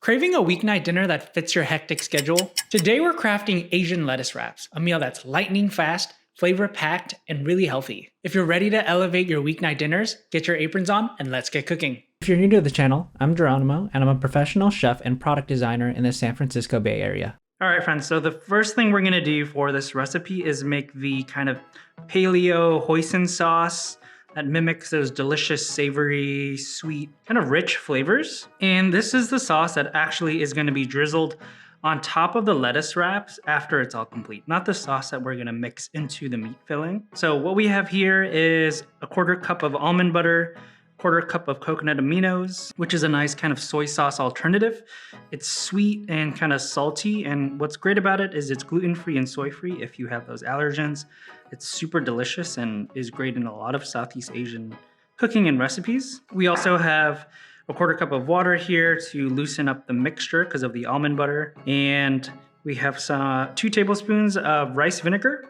Craving a weeknight dinner that fits your hectic schedule? Today we're crafting Asian lettuce wraps, a meal that's lightning fast, flavor-packed, and really healthy. If you're ready to elevate your weeknight dinners, get your aprons on and let's get cooking. If you're new to the channel, I'm Geronimo, and I'm a professional chef and product designer in the San Francisco Bay Area. All right, friends, so the first thing we're gonna do for this recipe is make the kind of Paleo Hoisin sauce that mimics those delicious, savory, sweet, kind of rich flavors. And this is the sauce that actually is gonna be drizzled on top of the lettuce wraps after it's all complete, not the sauce that we're gonna mix into the meat filling. So what we have here is a 1/4 cup of almond butter, 1/4 cup of coconut aminos, which is a nice kind of soy sauce alternative. It's sweet and kind of salty, and what's great about it is it's gluten-free and soy-free if you have those allergens. It's super delicious and is great in a lot of Southeast Asian cooking and recipes. We also have a 1/4 cup of water here to loosen up the mixture because of the almond butter. And we have some 2 tablespoons of rice vinegar,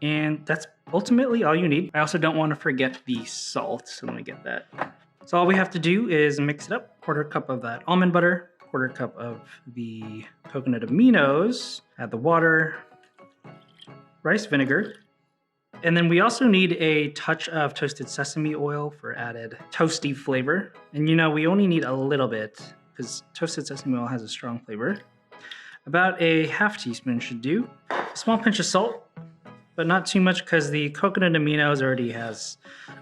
and that's ultimately all you need. I also don't want to forget the salt, so let me get that. So all we have to do is mix it up. 1/4 cup of that almond butter, 1/4 cup of the coconut aminos, add the water, rice vinegar, and then we also need a touch of toasted sesame oil for added toasty flavor. And you know, we only need a little bit because toasted sesame oil has a strong flavor. About a 1/2 teaspoon should do. A small pinch of salt, but not too much because the coconut aminos already has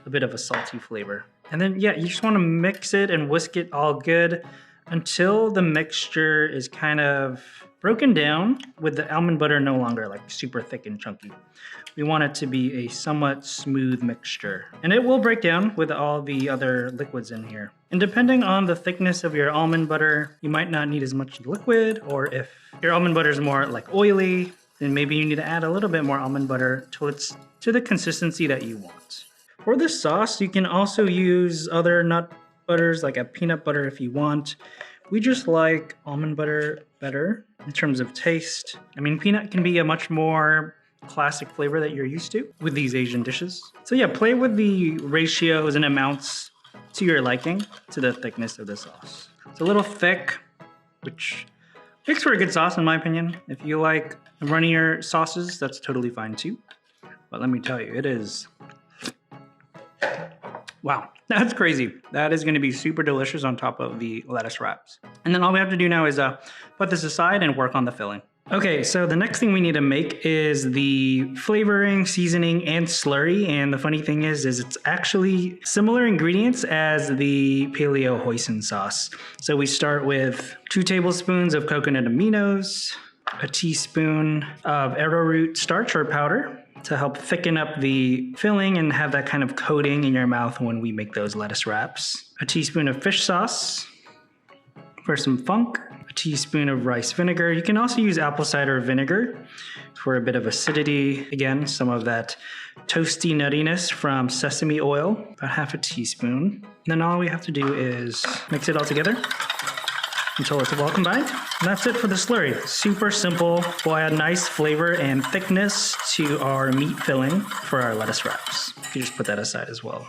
a bit of a salty flavor. And then, yeah, you just want to mix it and whisk it all good until the mixture is kind of broken down with the almond butter no longer like super thick and chunky. We want it to be a somewhat smooth mixture. And it will break down with all the other liquids in here. And depending on the thickness of your almond butter, you might not need as much liquid, or if your almond butter is more like oily, then maybe you need to add a little bit more almond butter till it's to the consistency that you want. For this sauce, you can also use other nut butters like a peanut butter if you want. We just like almond butter better in terms of taste. I mean, peanut can be a much more classic flavor that you're used to with these Asian dishes. So yeah, play with the ratios and amounts to your liking, to the thickness of the sauce. It's a little thick, which makes for a good sauce in my opinion. If you like runnier sauces, that's totally fine too. But let me tell you, it is, wow, that's crazy. That is gonna be super delicious on top of the lettuce wraps. And then all we have to do now is put this aside and work on the filling. Okay, so the next thing we need to make is the flavoring, seasoning, and slurry. And the funny thing is it's actually similar ingredients as the Paleo Hoisin sauce. So we start with 2 tablespoons of coconut aminos, a teaspoon of arrowroot starch or powder to help thicken up the filling and have that kind of coating in your mouth when we make those lettuce wraps. A teaspoon of fish sauce for some funk. A teaspoon of rice vinegar. You can also use apple cider vinegar for a bit of acidity. Again, some of that toasty nuttiness from sesame oil, about 1/2 teaspoon. And then all we have to do is mix it all together until it's well combined. And that's it for the slurry. Super simple. Will add nice flavor and thickness to our meat filling for our lettuce wraps. You can just put that aside as well.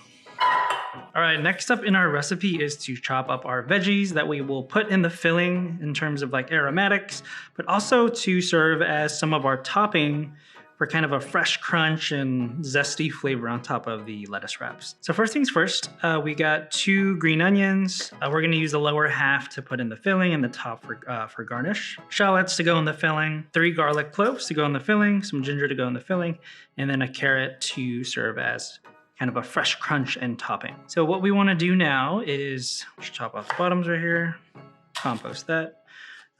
All right, next up in our recipe is to chop up our veggies that we will put in the filling in terms of like aromatics, but also to serve as some of our topping for kind of a fresh crunch and zesty flavor on top of the lettuce wraps. So first things first, we got 2 green onions. We're gonna use the lower half to put in the filling and the top for garnish. Shallots to go in the filling, 3 garlic cloves to go in the filling, some ginger to go in the filling, and then a carrot to serve as kind of a fresh crunch and topping. So what we wanna do now is just chop off the bottoms right here, compost that,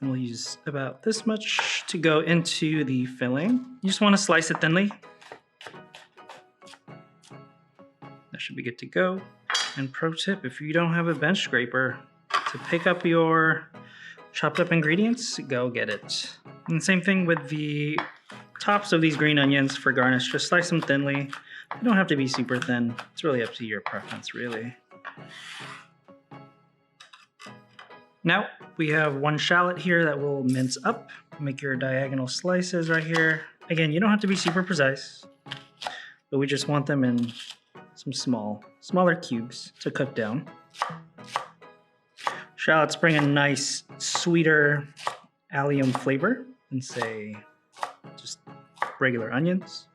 and we'll use about this much to go into the filling. You just wanna slice it thinly. That should be good to go. And pro tip, if you don't have a bench scraper to pick up your chopped up ingredients, go get it. And same thing with the tops of these green onions for garnish, just slice them thinly. You don't have to be super thin. It's really up to your preference, really. Now, we have 1 shallot here that we'll mince up. Make your diagonal slices right here. Again, you don't have to be super precise, but we just want them in some smaller cubes to cook down. Shallots bring a nice, sweeter allium flavor than, say, just regular onions.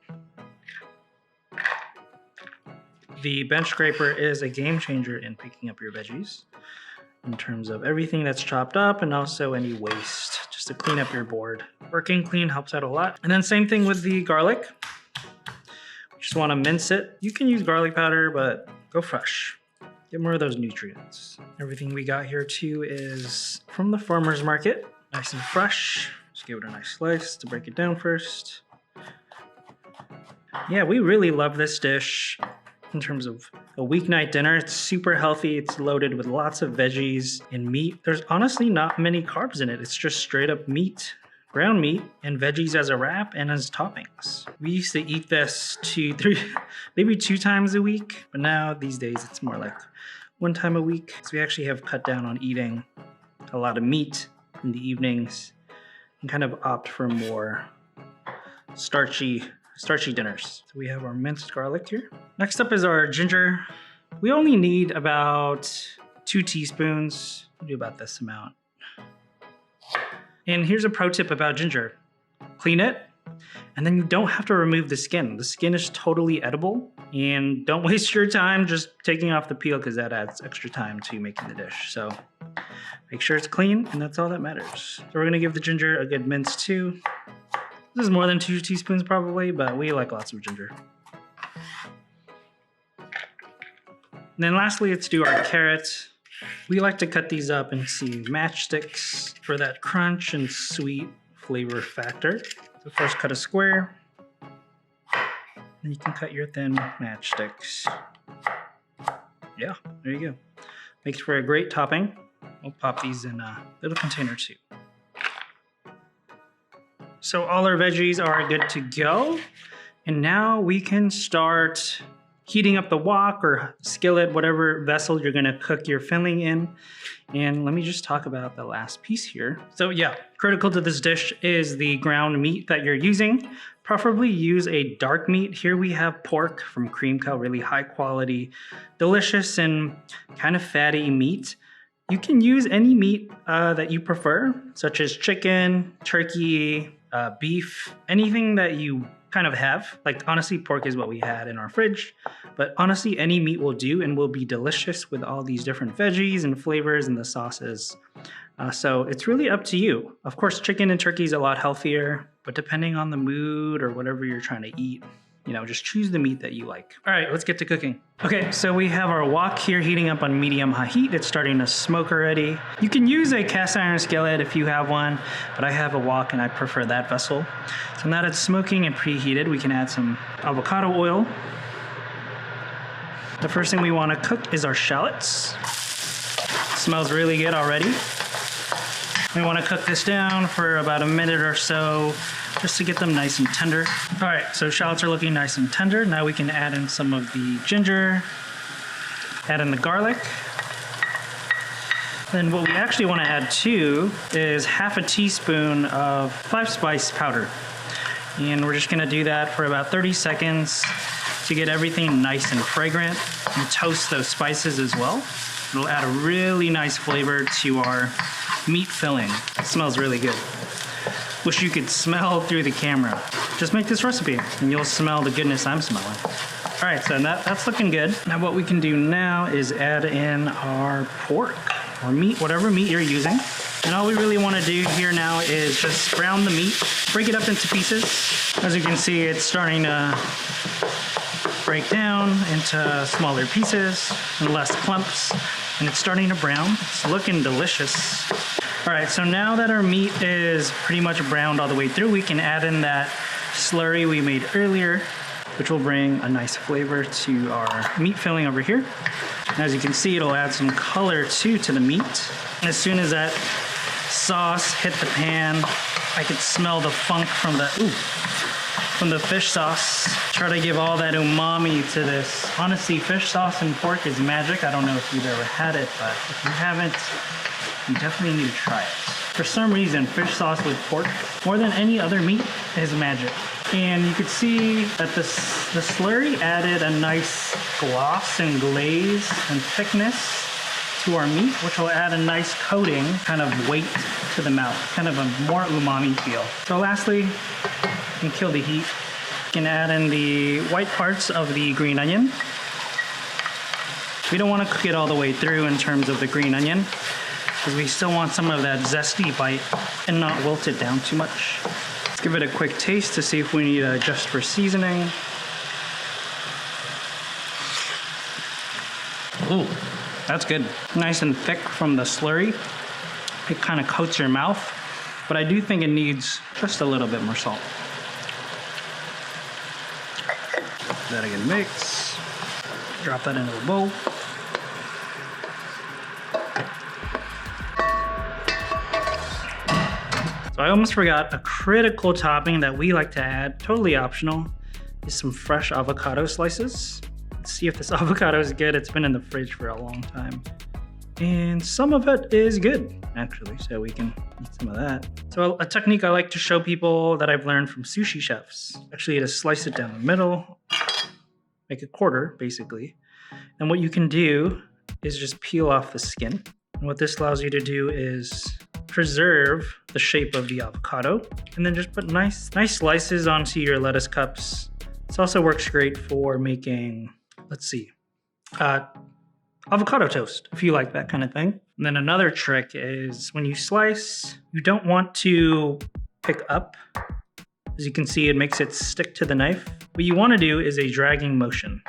The bench scraper is a game changer in picking up your veggies in terms of everything that's chopped up and also any waste, just to clean up your board. Working clean helps out a lot. And then same thing with the garlic. Just want to mince it. You can use garlic powder, but go fresh. Get more of those nutrients. Everything we got here too is from the farmer's market. Nice and fresh. Just give it a nice slice to break it down first. Yeah, we really love this dish in terms of a weeknight dinner. It's super healthy. It's loaded with lots of veggies and meat. There's honestly not many carbs in it. It's just straight up meat, ground meat, and veggies as a wrap and as toppings. We used to eat this 2, 3, maybe 2 times a week, but now these days it's more like 1 time a week. So we actually have cut down on eating a lot of meat in the evenings and kind of opt for more starchy dinners. So we have our minced garlic here. Next up is our ginger. We only need about 2 teaspoons. We'll do about this amount. And here's a pro tip about ginger. Clean it, and then you don't have to remove the skin. The skin is totally edible, and don't waste your time just taking off the peel because that adds extra time to making the dish. So make sure it's clean, and that's all that matters. So we're gonna give the ginger a good mince too. This is more than 2 teaspoons probably, but we like lots of ginger. And then lastly, let's do our carrots. We like to cut these up into matchsticks for that crunch and sweet flavor factor. So first cut a square, and you can cut your thin matchsticks. Yeah, there you go. Makes for a great topping. We'll pop these in a little container too. So all our veggies are good to go. And now we can start heating up the wok or skillet, whatever vessel you're gonna cook your filling in. And let me just talk about the last piece here. So yeah, critical to this dish is the ground meat that you're using. Preferably use a dark meat. Here we have pork from Cream Cow, really high quality, delicious and kind of fatty meat. You can use any meat that you prefer, such as chicken, turkey, beef, anything that you kind of have. Like honestly, pork is what we had in our fridge, but honestly, any meat will do and will be delicious with all these different veggies and flavors and the sauces. So it's really up to you. Of course, chicken and turkey is a lot healthier, but depending on the mood or whatever you're trying to eat, just choose the meat that you like. All right, let's get to cooking. Okay, so we have our wok here heating up on medium-high heat. It's starting to smoke already. You can use a cast iron skillet if you have one, but I have a wok and I prefer that vessel. So now that it's smoking and preheated, we can add some avocado oil. The first thing we want to cook is our shallots. Smells really good already. We want to cook this down for about a minute or so, just to get them nice and tender. All right, so shallots are looking nice and tender. Now we can add in some of the ginger, add in the garlic. Then what we actually want to add too is half a teaspoon of 5-spice powder. And we're just gonna do that for about 30 seconds to get everything nice and fragrant, and toast those spices as well. It'll add a really nice flavor to our meat filling. It smells really good. Wish you could smell through the camera. Just make this recipe and you'll smell the goodness I'm smelling. All right, so that's looking good. Now what we can do now is add in our pork or meat, whatever meat you're using. And all we really want to do here now is just brown the meat, break it up into pieces. As you can see, it's starting to break down into smaller pieces and less clumps, and it's starting to brown. It's looking delicious. All right, so now that our meat is pretty much browned all the way through, we can add in that slurry we made earlier, which will bring a nice flavor to our meat filling over here. And as you can see, it'll add some color too to the meat. And as soon as that sauce hit the pan, I could smell the funk from the fish sauce. Try to give all that umami to this. Honestly, fish sauce and pork is magic. I don't know if you've ever had it, but if you haven't, you definitely need to try it. For some reason, fish sauce with pork, more than any other meat, is magic. And you could see that the slurry added a nice gloss and glaze and thickness to our meat, which will add a nice coating, kind of weight to the mouth, kind of a more umami feel. So lastly, you can kill the heat. You can add in the white parts of the green onion. We don't want to cook it all the way through in terms of the green onion, because we still want some of that zesty bite and not wilt it down too much. Let's give it a quick taste to see if we need to adjust for seasoning. Ooh, that's good. Nice and thick from the slurry. It kind of coats your mouth, but I do think it needs just a little bit more salt. That again mix. Drop that into a bowl. So I almost forgot a critical topping that we like to add, totally optional, is some fresh avocado slices. Let's see if this avocado is good. It's been in the fridge for a long time. And some of it is good, actually, so we can eat some of that. So a technique I like to show people that I've learned from sushi chefs, actually to slice it down the middle, make a quarter, basically. And what you can do is just peel off the skin. And what this allows you to do is preserve the shape of the avocado, and then just put nice slices onto your lettuce cups. This also works great for making, let's see, avocado toast, if you like that kind of thing. And then another trick is when you slice, you don't want to pick up. As you can see, it makes it stick to the knife. What you want to do is a dragging motion.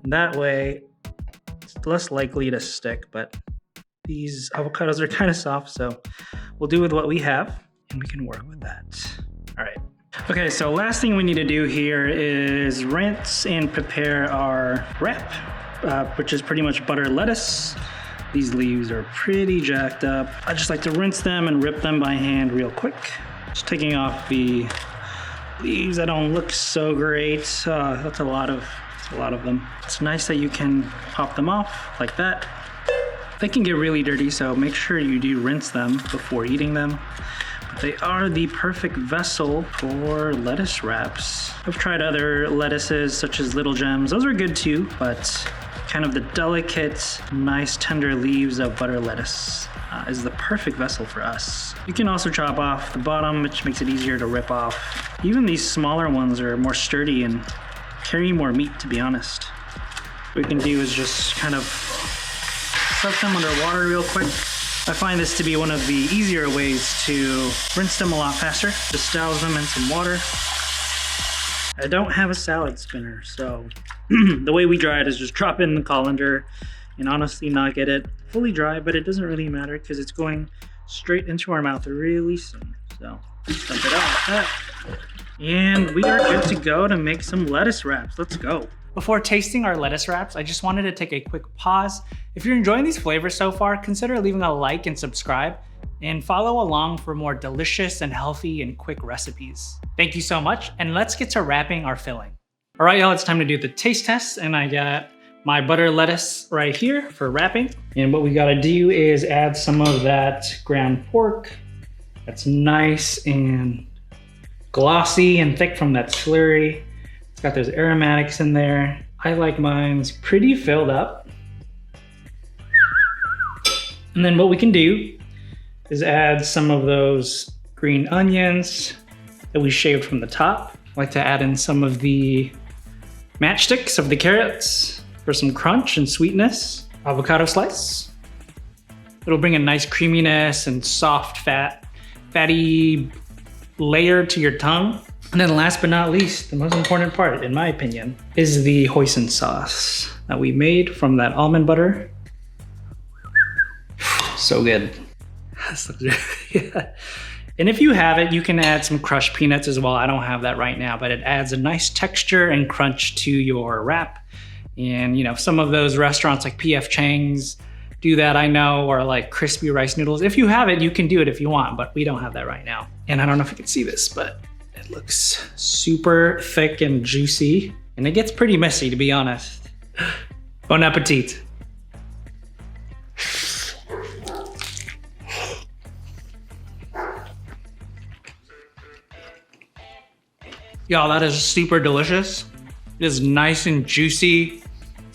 And that way, it's less likely to stick, but these avocados are kind of soft, so we'll do with what we have, and we can work with that. All right. Okay, so last thing we need to do here is rinse and prepare our wrap, which is pretty much butter lettuce. These leaves are pretty jacked up. I just like to rinse them and rip them by hand real quick. Just taking off the leaves that don't look so great. That's a lot of them. It's nice that you can pop them off like that. They can get really dirty, so make sure you do rinse them before eating them. But they are the perfect vessel for lettuce wraps. I've tried other lettuces such as Little Gems. Those are good too, but kind of the delicate, nice, tender leaves of butter lettuce is the perfect vessel for us. You can also chop off the bottom, which makes it easier to rip off. Even these smaller ones are more sturdy and carry more meat, to be honest. What we can do is just kind of soak them under water real quick. I find this to be one of the easier ways to rinse them a lot faster. Just douse them in some water. I don't have a salad spinner, so the way we dry it is just drop it in the colander and honestly not get it fully dry, but it doesn't really matter because it's going straight into our mouth really soon. So dump it out like that. And we are good to go to make some lettuce wraps. Let's go. Before tasting our lettuce wraps, I just wanted to take a quick pause. If you're enjoying these flavors so far, consider leaving a like and subscribe, and follow along for more delicious and healthy and quick recipes. Thank you so much, and let's get to wrapping our filling. All right, y'all, it's time to do the taste test, and I got my butter lettuce right here for wrapping. And what we gotta do is add some of that ground pork. That's nice and glossy and thick from that slurry. It's got those aromatics in there. I like mine's pretty filled up. And then what we can do is add some of those green onions that we shaved from the top. I like to add in some of the matchsticks of the carrots for some crunch and sweetness. Avocado slice. It'll bring a nice creaminess and soft fatty layer to your tongue. And then last but not least, the most important part, in my opinion, is the hoisin sauce that we made from that almond butter. So good. Yeah. And if you have it, you can add some crushed peanuts as well. I don't have that right now, but it adds a nice texture and crunch to your wrap. And you know, some of those restaurants like P.F. Chang's do that, I know, or like crispy rice noodles. If you have it, you can do it if you want, but we don't have that right now. And I don't know if you can see this, but it looks super thick and juicy, and it gets pretty messy, to be honest. Bon appetit. Y'all, that is super delicious. It is nice and juicy.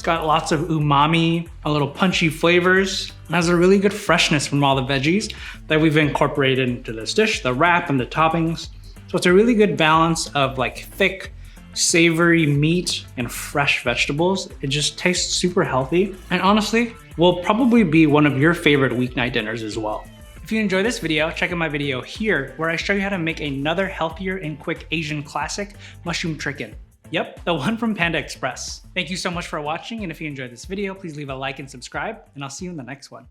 It's got lots of umami, a little punchy flavors, and has a really good freshness from all the veggies that we've incorporated into this dish, the wrap and the toppings. So it's a really good balance of like thick, savory meat and fresh vegetables. It just tastes super healthy. And honestly, will probably be one of your favorite weeknight dinners as well. If you enjoyed this video, check out my video here where I show you how to make another healthier and quick Asian classic, mushroom chicken. Yep, the one from Panda Express. Thank you so much for watching, and if you enjoyed this video, please leave a like and subscribe, and I'll see you in the next one.